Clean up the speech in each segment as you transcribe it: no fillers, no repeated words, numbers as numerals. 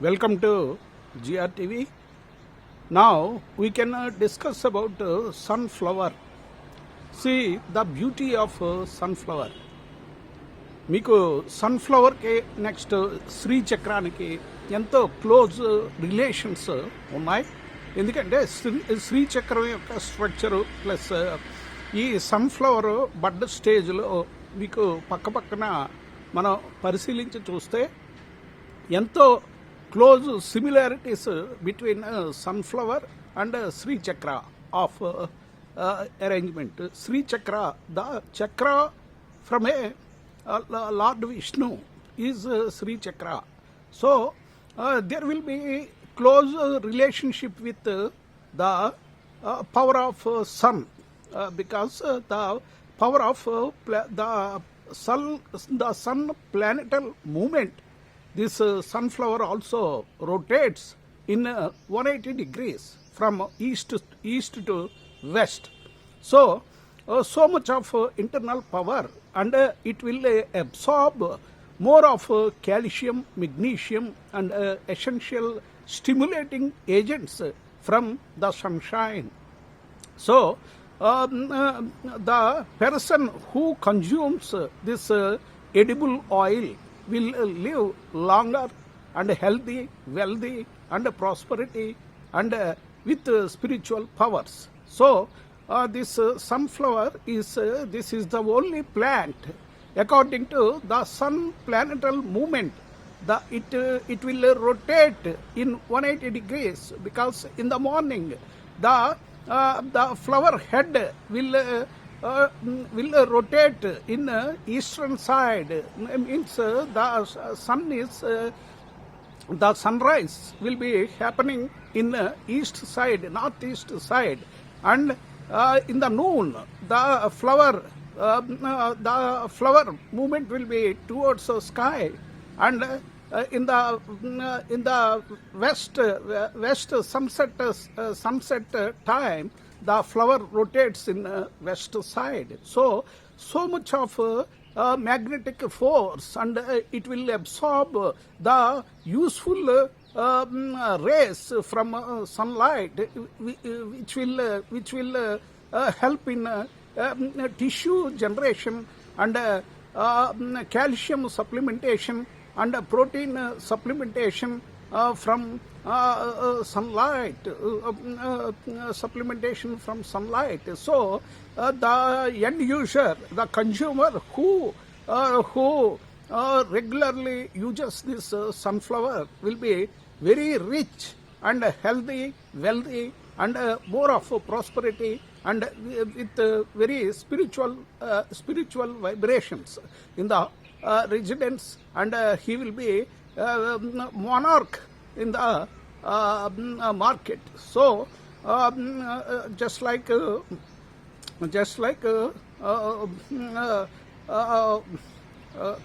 Welcome to GRTV. Now we can discuss about sunflower. See the beauty of sunflower. మీకు సన్ఫ్లవర్కి next శ్రీచక్రానికి ఎంతో close relations ఉన్నాయి. ఎందుకంటే శ్రీచక్రం యొక్క structure plus ఈ sunflower bud స్టేజ్లో మీకు పక్కపక్కన మనం పరిశీలించి చూస్తే ఎంతో close similarities between sunflower and Srichakra of arrangement. Srichakra the chakra from a Lord Vishnu is Sri Chakra. So there will be close relationship with the power of sun because the power of the sun planetal movement. This sunflower also rotates in 180 degrees from east to west. So much of internal power, and it will absorb more of calcium, magnesium and essential stimulating agents from the sunshine. So the person who consumes this edible oil will live longer and healthy, wealthy and prosperity and with spiritual powers. So this sunflower is this is the only plant according to the sun planetal movement. It will rotate in 180 degrees because in the morning the flower head will rotate in eastern side. Means the sun is the sunrise will be happening in east side, northeast side, and in the noon the flower movement will be towards the sky, and in the west sunset time the flower rotates in west side. So much of magnetic force, and it will absorb the useful rays from sunlight, which will help in tissue generation and calcium supplementation and protein supplementation from sunlight, supplementation from sunlight. So the end user, the consumer who regularly uses this sunflower will be very rich and healthy, wealthy and more of prosperity and with very spiritual vibrations in the residence, and he will be monarch in the market. So just like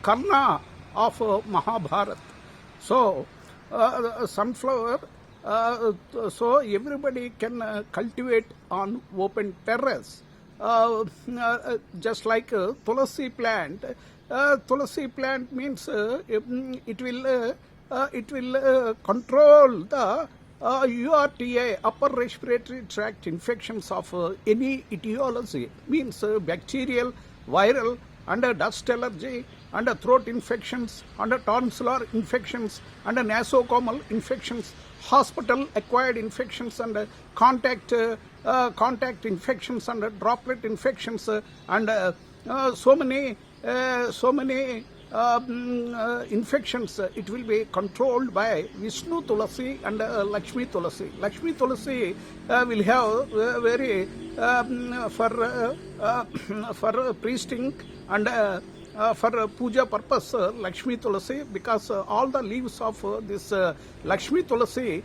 Karna of Mahabharata. So sunflower, so everybody can cultivate on open terrace, just like tulasi plant. Tulasi plant means it will control the URTA, upper respiratory tract infections of any etiology, means bacterial, viral and dust allergy and throat infections and tonsillar infections and nosocomial infections, hospital acquired infections and contact infections and droplet infections, and so many infections. It will be controlled by Vishnu Tulasi and Lakshmi Tulasi. Lakshmi Tulasi will have very for priesting and for puja purpose Lakshmi Tulasi, because all the leaves of this Lakshmi Tulasi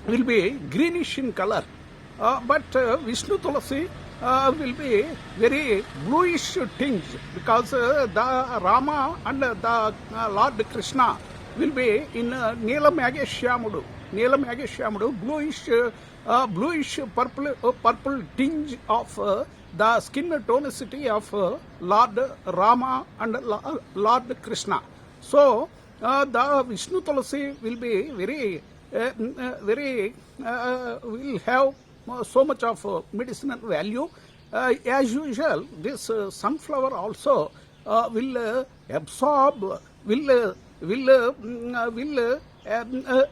will be greenish in color, but Vishnu Tulasi will be very bluish tinge, because the Rama and the Lord Krishna will be in Neelamageshyamudu, bluish purple tinge of the skin tonicity of Lord Rama and Lord Krishna. So the Vishnu Tulasi will be will have so much of medicinal value. As usual, this sunflower also will absorb, will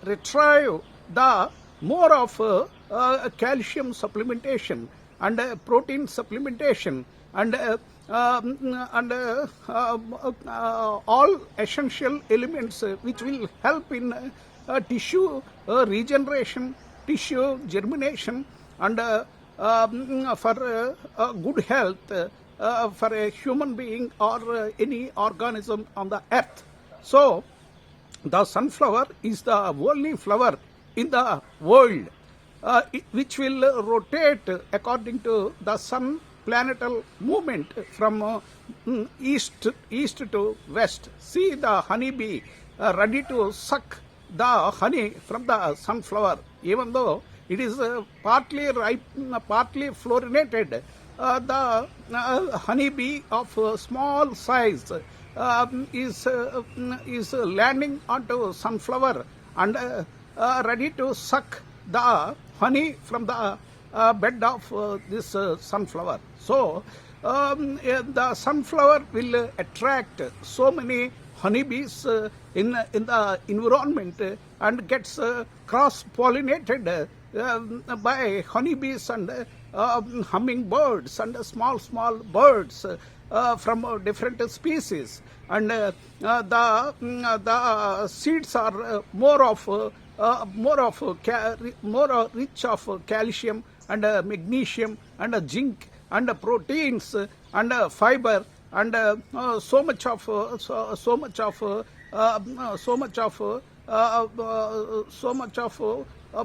retrieve the more of calcium supplementation and protein supplementation and all essential elements which will help in tissue regeneration, tissue germination, and for good health for a human being or any organism on the earth. So, the sunflower is the only flower in the world which will rotate according to the sun planetal movement from east to west. See the honeybee ready to suck the honey from the sunflower, even though it is partly ripe, partly fluorinated. The honeybee of small size is landing onto sunflower and ready to suck the honey from the bed of this sunflower. So the sunflower will attract so many honeybees in the environment and gets cross-pollinated by honeybees and hummingbirds and small birds from different species, and the seeds are more rich of calcium and magnesium and zinc and proteins and fiber and so much of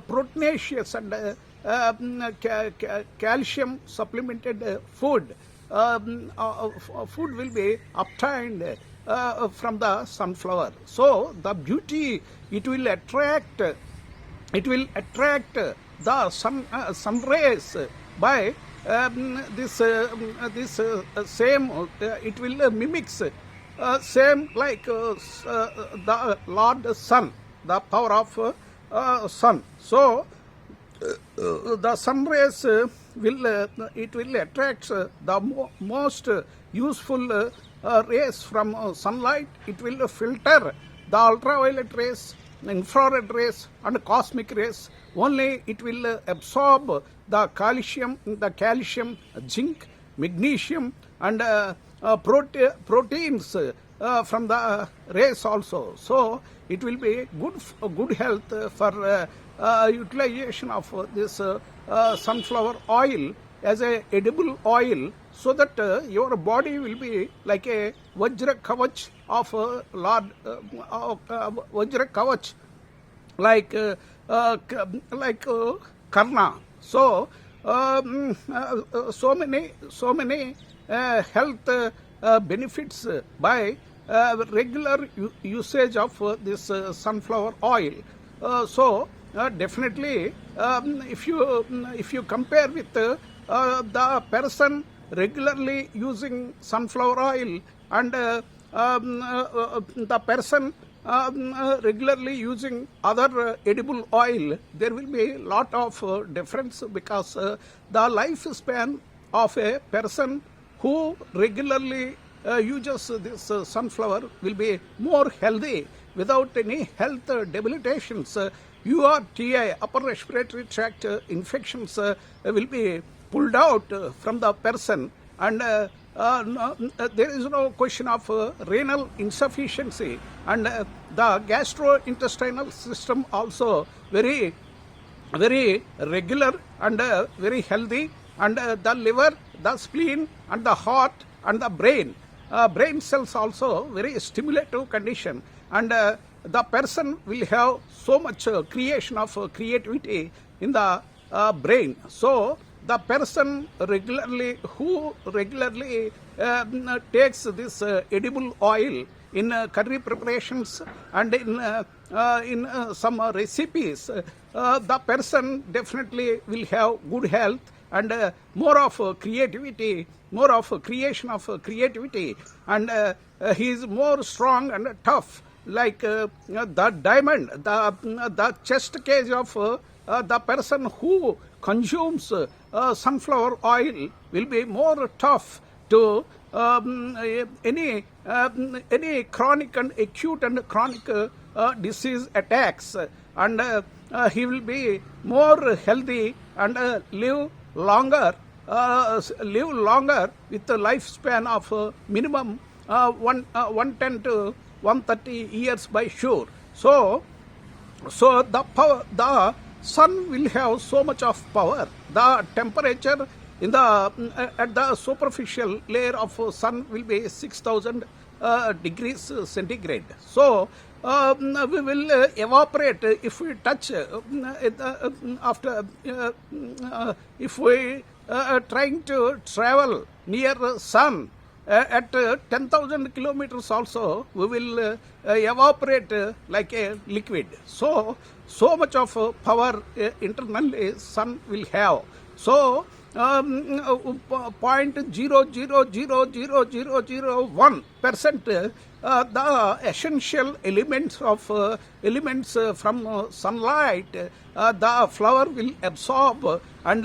proteinaceous and calcium supplemented food. Food will be obtained from the sunflower. So the beauty, it will attract the sun rays by this same. It will mimics same like the Lord Sun, the power of sun. So the sun rays will attract the most useful rays from sunlight. It will filter the ultraviolet rays, infrared rays and cosmic rays. Only it will absorb the calcium, zinc, magnesium and proteins from the rays also. So it will be good health for utilization of this sunflower oil as a edible oil, so that your body will be like a Vajra Kavach of Lord Vajra Kavach, like Karna. So so many health benefits by regular usage of this sunflower oil. So definitely, if you compare with the person regularly using sunflower oil and the person regularly using other edible oil, there will be a lot of difference, because the lifespan of a person who regularly uses this sunflower will be more healthy without any health debilitations. URTI, upper respiratory tract infections will be pulled out from the person, and there is no question of renal insufficiency, and the gastrointestinal system also very regular and very healthy, and the liver, the spleen and the heart and the brain cells also very stimulative condition, and the person will have so much creation of creativity in the brain. So the person who regularly takes this edible oil in curry preparations and in some recipes, the person definitely will have good health and more of creativity, more of creation of creativity, and he is more strong and tough like the diamond, the chest cage of the person who consumes sunflower oil will be more tough to any chronic and acute and chronic disease attacks, and he will be more healthy and live longer with a lifespan of minimum 110 to 130 years by sure. So the sun will have so much of power. The temperature in the at the superficial layer of sun will be 6,000 degrees centigrade. So we will evaporate if we touch after if we trying to travel near sun at 10,000 kilometers also we will evaporate like a liquid. So much of power internally sun will have. So 0.000001% the essential elements from sunlight the flower will absorb and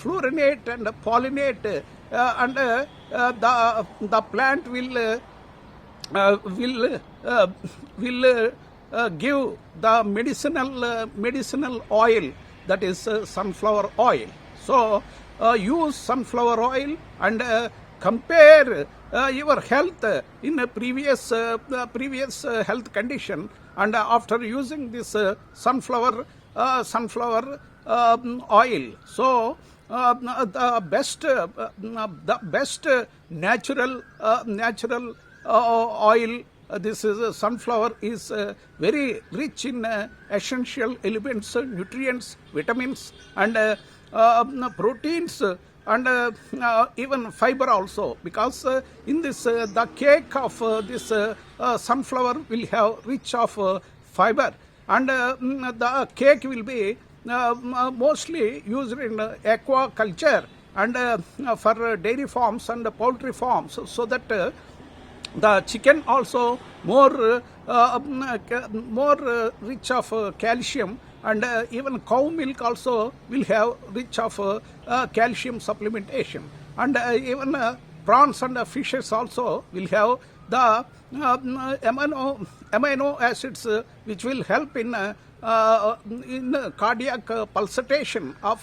fluorinate and pollinate and the plant will give the medicinal oil, that is sunflower oil. So use sunflower oil and compare your health in a previous health condition, and after using this sunflower oil. So the best natural oil, this is sunflower, is very rich in essential elements, nutrients, vitamins, and proteins, and even fiber also, because in this the cake of this sunflower will have rich of fiber, and the cake will be mostly used in aquaculture and for dairy farms and poultry farms, so that the chicken also more rich of calcium, and even cow milk also will have rich of calcium supplementation, and even prawns and fishes also will have the amino acids which will help in cardiac pulsation of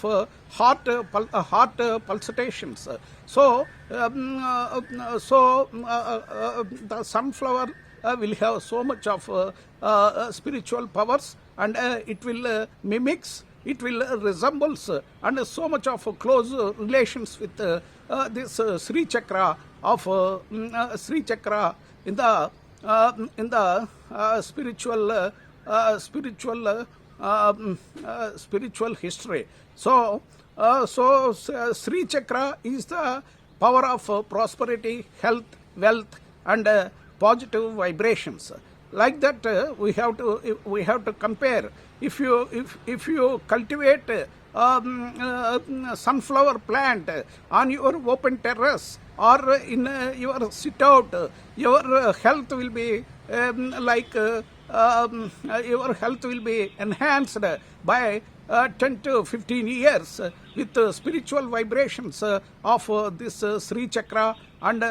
heart pulsations. So the sunflower will have so much of spiritual powers, and it will it will resembles and so much of close relations with this Sri Chakra of Sri Chakra in the spiritual history. So Sri Chakra is the power of prosperity, health, wealth, and positive vibrations. Like that, we have to compare. If you cultivate sunflower plant on your open terrace or in your sit out, your health will be your health will be enhanced by 10 to 15 years with spiritual vibrations of this Sri Chakra and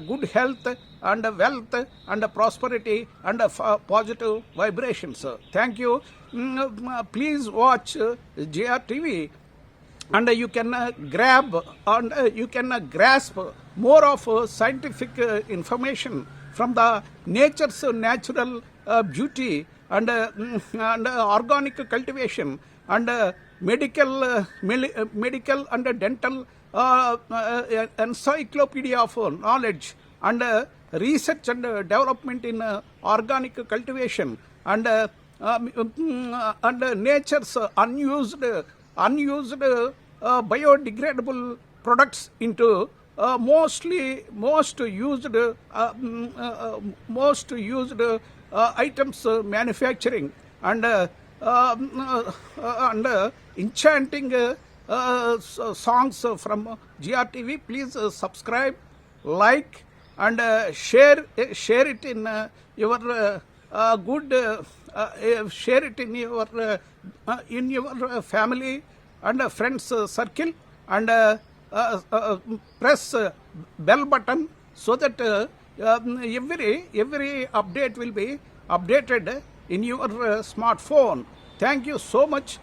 good health and wealth and prosperity and positive vibrations. Thank you. Please watch JRTV, and you can grab and you can grasp more of scientific information from the nature's natural beauty and organic cultivation and medical and dental encyclopedia of knowledge and research and development in organic cultivation and nature's unused biodegradable products into most used items manufacturing and enchanting songs from GRTV. Please subscribe, like, and share it in your share it in your family and friends circle, and press bell button so that every update will be updated in your smartphone. Thank you so much.